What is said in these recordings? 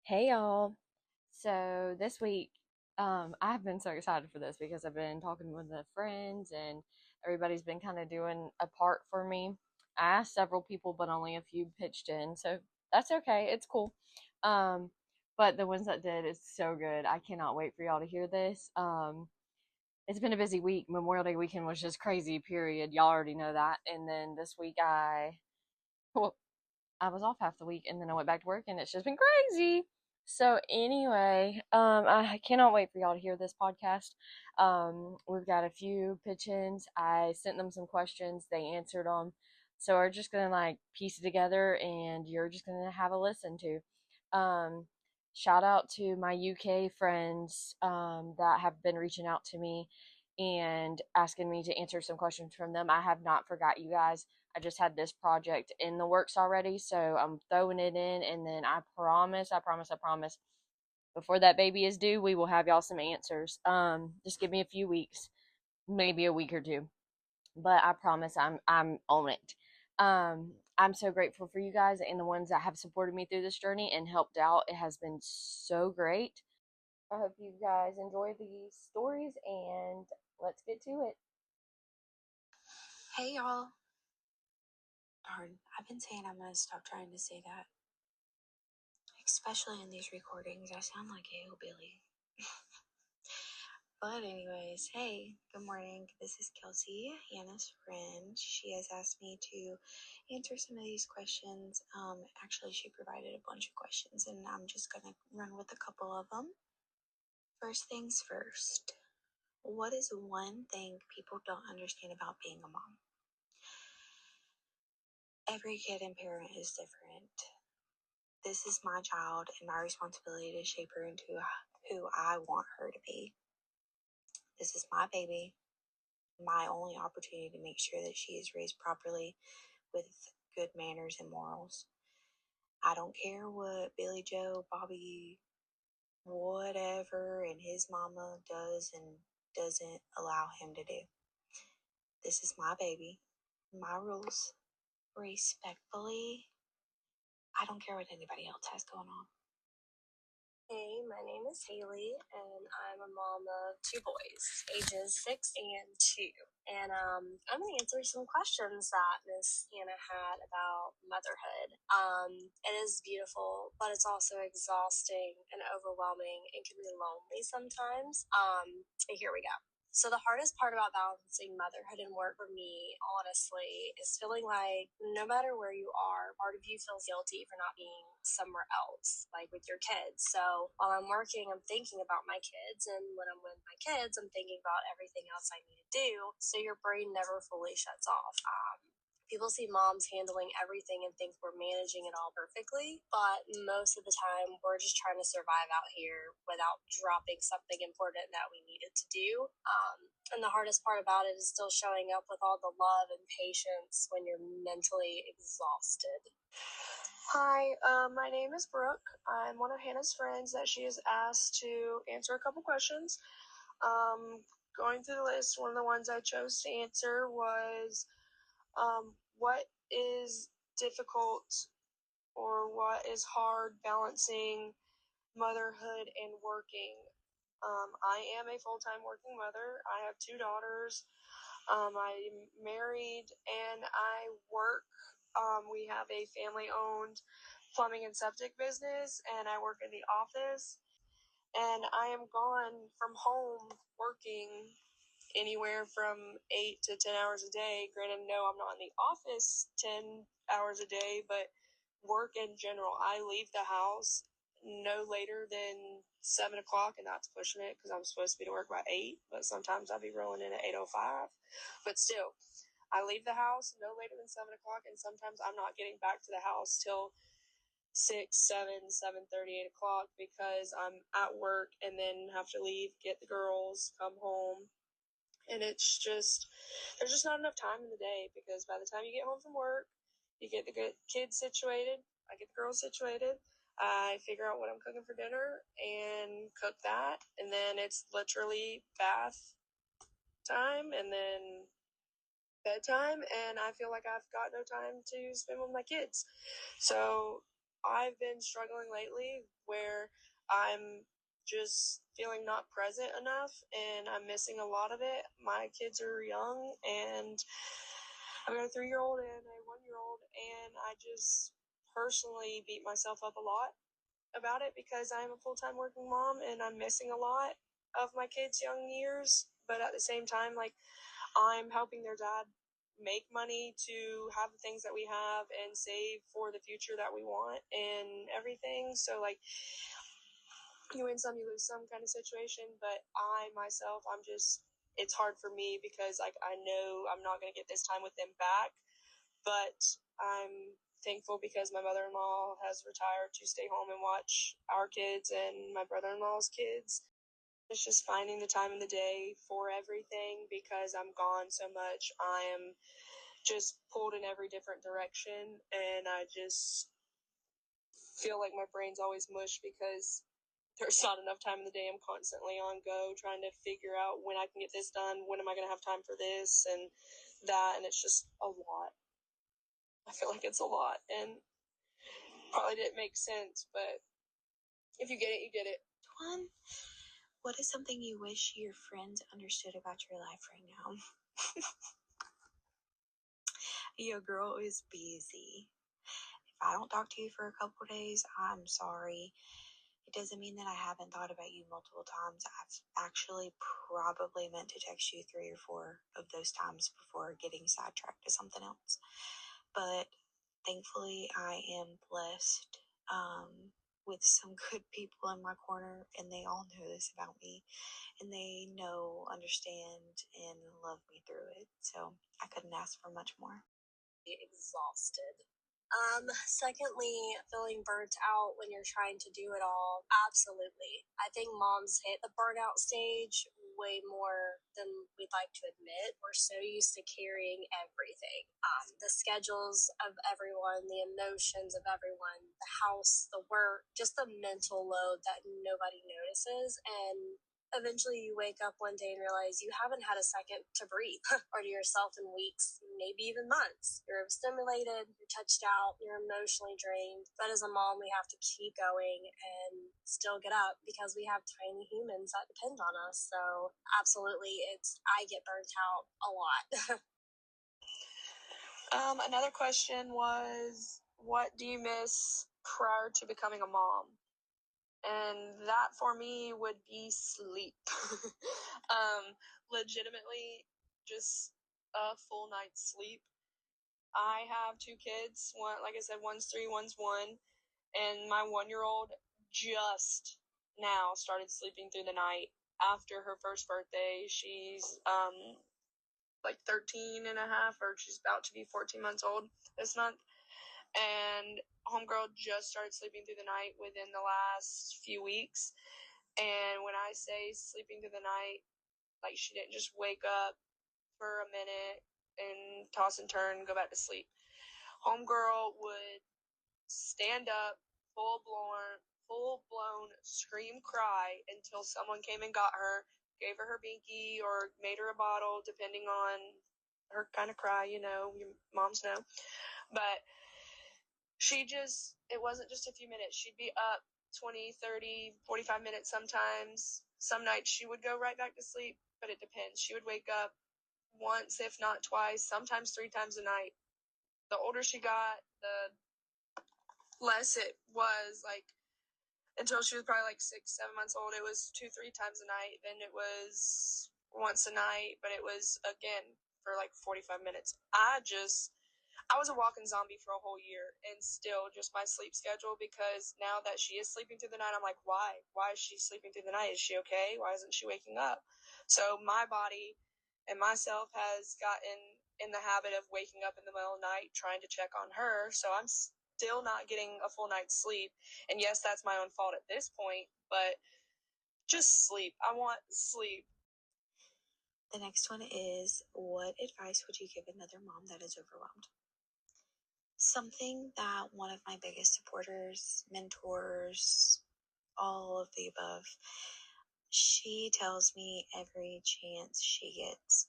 Hey y'all. So this week, I've been so excited for this because I've been talking with the friends and everybody's been kind of doing a part for me. I asked several people, but only a few pitched in, so that's okay. It's cool. Um, but the ones that did is so good. I cannot wait for y'all to hear this. It's been a busy week. Memorial Day weekend was just crazy, period. Y'all already know that. And then this week well, I was off half the week and then I went back to work and it's just been crazy. So anyway, I cannot wait for y'all to hear this podcast. We've got a few pitch-ins. I sent them some questions. They answered them. So we're just gonna like piece it together and you're just gonna have a listen to. Um, Shout out to my UK friends that have been reaching out to me and asking me to answer some questions from them. I have not forgot you guys. I just had this project in the works already, so I'm throwing it in, and then I promise, before that baby is due, we will have y'all some answers. Just give me a few weeks, maybe a week or two, but I promise I'm on it. I'm so grateful for you guys and the ones that have supported me through this journey and helped out. It has been so great. I hope you guys enjoy these stories, and let's get to it. Hey y'all. Darn, I've been saying I'm gonna stop trying to say that. Especially in these recordings, I sound like a hillbilly. But anyways, hey, good morning. This is Kelsey, Hannah's friend. She has asked me to answer some of these questions. Actually, she provided a bunch of questions, and I'm just gonna run with a couple of them. First things first. What is one thing people don't understand about being a mom? Every kid and parent is different. This is my child and my responsibility to shape her into who I want her to be. This is my baby, my only opportunity to make sure that she is raised properly with good manners and morals. I don't care what Billy Joe, Bobby, whatever, and his mama does and doesn't allow him to do. This is my baby, my rules. Respectfully, I don't care what anybody else has going on. Hey, my name is Haley, and I'm a mom of two boys, ages 6 and 2. And I'm going to answer some questions that Miss Hannah had about motherhood. It is beautiful, but it's also exhausting and overwhelming and can be lonely sometimes. Here we go. So the hardest part about balancing motherhood and work for me, honestly, is feeling like no matter where you are, part of you feels guilty for not being somewhere else, like with your kids. So while I'm working, I'm thinking about my kids, and when I'm with my kids, I'm thinking about everything else I need to do. So your brain never fully shuts off. People see moms handling everything and think we're managing it all perfectly, but most of the time we're just trying to survive out here without dropping something important that we needed to do. And the hardest part about it is still showing up with all the love and patience when you're mentally exhausted. Hi, my name is Brooke. I'm one of Hannah's friends that she has asked to answer a couple questions. Going through the list, one of the ones I chose to answer was what is difficult or what is hard balancing motherhood and working? I am a full-time working mother. I have two daughters. I'm married and I work. We have a family-owned plumbing and septic business, and I work in the office. And I am gone from home working anywhere from 8 to 10 hours a day. Granted, no, I'm not in the office 10 hours a day, but work in general. I leave the house no later than 7 o'clock, and that's pushing it because I'm supposed to be to work by 8. But sometimes I'll be rolling in at 8:05. But still, I leave the house no later than 7 o'clock, and sometimes I'm not getting back to the house till 6, 7, 7:30, 8 o'clock because I'm at work and then have to leave, get the girls, come home, and it's just there's just not enough time in the day because by the time you get home from work, you get the kids situated, I get the girls situated, I figure out what I'm cooking for dinner and cook that, and then it's literally bath time and then bedtime, and I feel like I've got no time to spend with my kids. So I've been struggling lately where I'm just feeling not present enough and I'm missing a lot of it. My kids are young and I've got a 3-year-old and a 1-year-old, and I just personally beat myself up a lot about it because I'm a full-time working mom and I'm missing a lot of my kids' young years. But at the same time, like, I'm helping their dad make money to have the things that we have and save for the future that we want and everything. So, like, you win some, you lose some kind of situation. But I myself, it's hard for me because, like, I know I'm not going to get this time with them back. But I'm thankful because my mother-in-law has retired to stay home and watch our kids and my brother-in-law's kids. It's just finding the time in the day for everything because I'm gone so much. I am just pulled in every different direction, and I just feel like my brain's always mush because there's not enough time in the day. I'm constantly on go trying to figure out when I can get this done, when am I going to have time for this and that, and it's just a lot. I feel like it's a lot, and probably didn't make sense, but if you get it, you get it. One, what is something you wish your friends understood about your life right now? Your girl is busy. If I don't talk to you for a couple days, I'm sorry. It doesn't mean that I haven't thought about you multiple times. I've actually probably meant to text you 3 or 4 of those times before getting sidetracked to something else. But thankfully, I am blessed with some good people in my corner, and they all know this about me, and they know, understand, and love me through it. So I couldn't ask for much more. Exhausted. Secondly, feeling burnt out when you're trying to do it all. Absolutely. I think moms hit the burnout stage way more than we'd like to admit. We're so used to carrying everything. The schedules of everyone, the emotions of everyone, the house, the work, just the mental load that nobody notices. And eventually you wake up one day and realize you haven't had a second to breathe or to yourself in weeks, maybe even months. You're overstimulated, you're touched out, you're emotionally drained. But as a mom, we have to keep going and still get up because we have tiny humans that depend on us. So absolutely, I get burnt out a lot. Another question was, what do you miss prior to becoming a mom? And that for me would be sleep. Legitimately, just a full night's sleep. I have 2 kids. One, like I said, one's 3, one's 1, and my 1-year-old just now started sleeping through the night after her first birthday. She's like 13 and a half, or she's about to be 14 months old this month. And homegirl just started sleeping through the night within the last few weeks. And when I say sleeping through the night, like, she didn't just wake up for a minute and toss and turn and go back to sleep. Homegirl would stand up, full blown scream cry until someone came and got her, gave her binky or made her a bottle, depending on her kind of cry, your moms know. But it wasn't just a few minutes. She'd be up 20, 30, 45 minutes sometimes. Some nights she would go right back to sleep, but it depends. She would wake up once, if not twice, sometimes 3 times a night. The older she got, the less it was. Like, until she was probably like 6, 7 months old, it was 2, 3 times a night. Then it was once a night, but it was, again, for like 45 minutes. I was a walking zombie for a whole year, and still just my sleep schedule, because now that she is sleeping through the night, I'm like, why? Why is she sleeping through the night? Is she okay? Why isn't she waking up? So my body and myself has gotten in the habit of waking up in the middle of the night trying to check on her. So I'm still not getting a full night's sleep. And yes, that's my own fault at this point, but just sleep. I want sleep. The next one is, what advice would you give another mom that is overwhelmed? Something that one of my biggest supporters, mentors, all of the above, she tells me every chance she gets,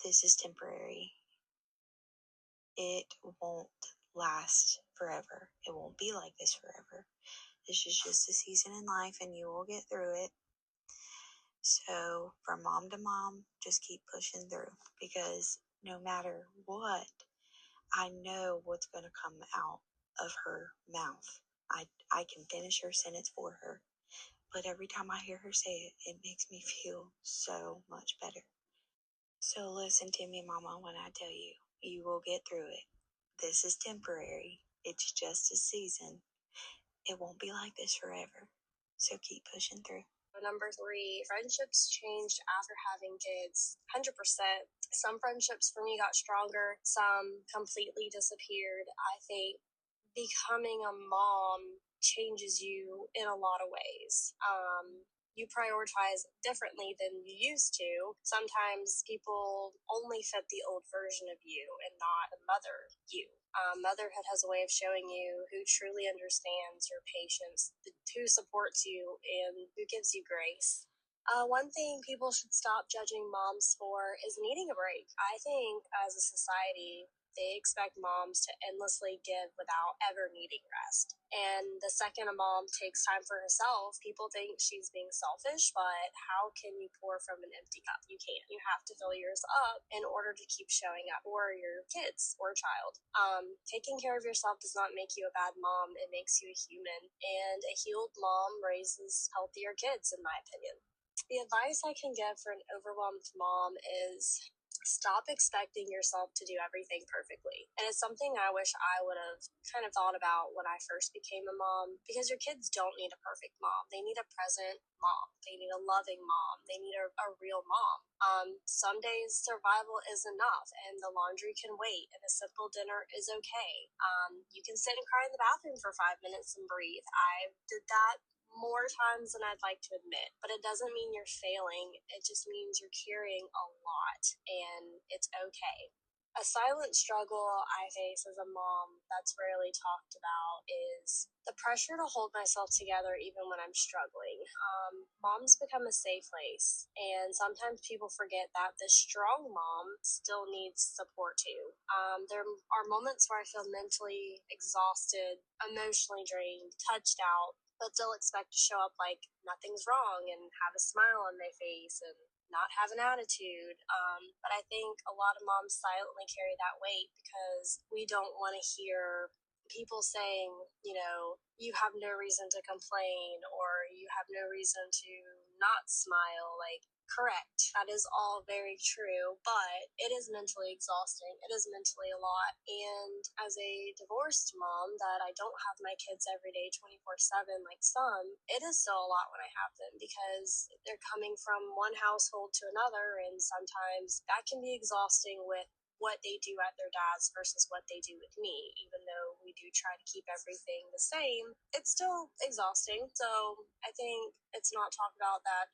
this is temporary. It won't last forever. It won't be like this forever. This is just a season in life and you will get through it. So from mom to mom, just keep pushing through, because no matter what, I know what's going to come out of her mouth. I can finish her sentence for her, but every time I hear her say it, it makes me feel so much better. So listen to me, Mama, when I tell you, you will get through it. This is temporary. It's just a season. It won't be like this forever. So keep pushing through. Number 3, friendships changed after having kids. 100%. Some friendships for me got stronger, some completely disappeared. I think becoming a mom changes you in a lot of ways. You prioritize differently than you used to. Sometimes people only fit the old version of you and not the mother you. Motherhood has a way of showing you who truly understands your patience, who supports you, and who gives you grace. One thing people should stop judging moms for is needing a break. I think as a society, they expect moms to endlessly give without ever needing rest. And the second a mom takes time for herself, people think she's being selfish, but how can you pour from an empty cup? You can't. You have to fill yours up in order to keep showing up for your kids or child. Taking care of yourself does not make you a bad mom. It makes you a human. And a healed mom raises healthier kids, in my opinion. The advice I can give for an overwhelmed mom is stop expecting yourself to do everything perfectly. And it's something I wish I would have kind of thought about when I first became a mom, because your kids don't need a perfect mom. They need a present mom. They need a loving mom. They need a real mom. Some days survival is enough and the laundry can wait and a simple dinner is okay. You can sit and cry in the bathroom for 5 minutes and breathe. I did that more times than I'd like to admit, but it doesn't mean you're failing. It just means you're carrying a lot and it's okay. A silent struggle I face as a mom that's rarely talked about is the pressure to hold myself together even when I'm struggling. Moms become a safe place, and sometimes people forget that the strong mom still needs support too. There are moments where I feel mentally exhausted, emotionally drained, touched out, but still expect to show up like nothing's wrong and have a smile on their face and not have an attitude. But I think a lot of moms silently carry that weight because we don't want to hear people saying, you have no reason to complain or you have no reason to not smile. Like, correct. That is all very true, but it is mentally exhausting. It is mentally a lot. And as a divorced mom that I don't have my kids every day 24/7 like some, it is still a lot when I have them because they're coming from one household to another, and sometimes that can be exhausting with what they do at their dad's versus what they do with me. Even though we do try to keep everything the same, it's still exhausting. So I think it's not talked about that,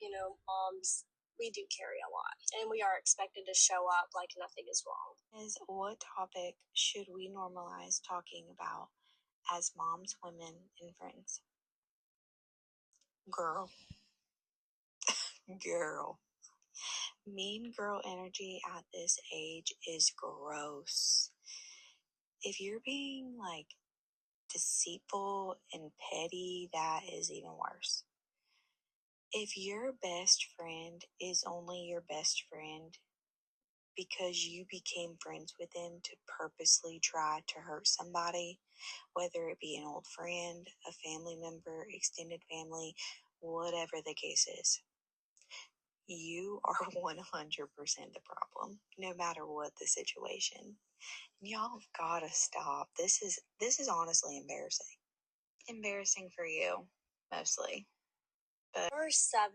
moms, we do carry a lot and we are expected to show up like nothing is wrong. What topic should we normalize talking about as moms, women, and friends? Girl. Mean girl energy at this age is gross. If you're being deceitful and petty, that is even worse. If your best friend is only your best friend because you became friends with them to purposely try to hurt somebody, whether it be an old friend, a family member, extended family, whatever the case is, you are 100% the problem, no matter what the situation. Y'all gotta stop. This is honestly embarrassing. Embarrassing for you, mostly. Number 7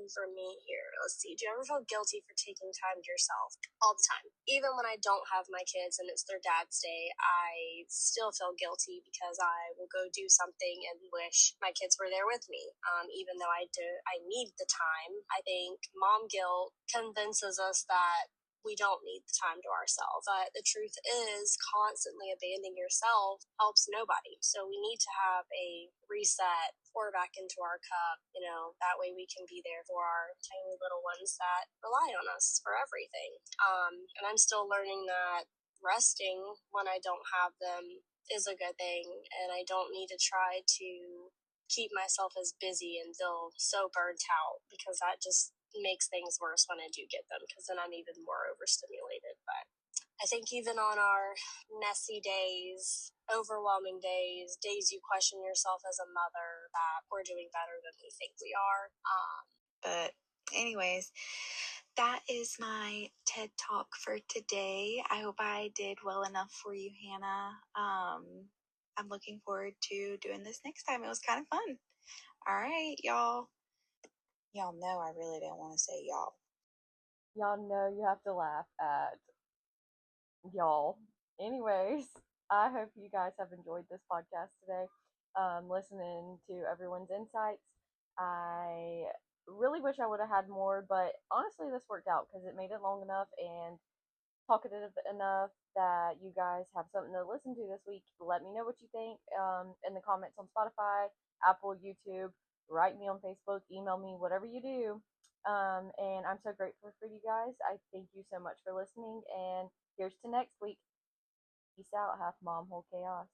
for me here. Let's see. Do you ever feel guilty for taking time to yourself? All the time. Even when I don't have my kids and it's their dad's day, I still feel guilty because I will go do something and wish my kids were there with me. Even though I need the time. I think mom guilt convinces us that we don't need the time to ourselves. But the truth is, constantly abandoning yourself helps nobody. So we need to have a reset, pour back into our cup. That way we can be there for our tiny little ones that rely on us for everything. And I'm still learning that resting when I don't have them is a good thing, and I don't need to try to keep myself as busy and feel so burnt out, because that just makes things worse when I do get them, because then I'm even more overstimulated. But I think even on our messy days, overwhelming days, days you question yourself as a mother, that we're doing better than we think we are. But anyways, that is my TED Talk for today. I hope I did well enough for you, Hannah. I'm looking forward to doing this next time. It was kind of fun. All right, y'all. Y'all know I really didn't want to say y'all. Y'all know you have to laugh at y'all. Anyways, I hope you guys have enjoyed this podcast today. Listening to everyone's insights. I really wish I would have had more, but honestly, this worked out because it made it long enough and talkative enough that you guys have something to listen to this week. Let me know what you think in the comments on Spotify, Apple, YouTube. Write me on Facebook, email me, whatever you do. And I'm so grateful for you guys. I thank you so much for listening. And here's to next week. Peace out, half mom, whole chaos.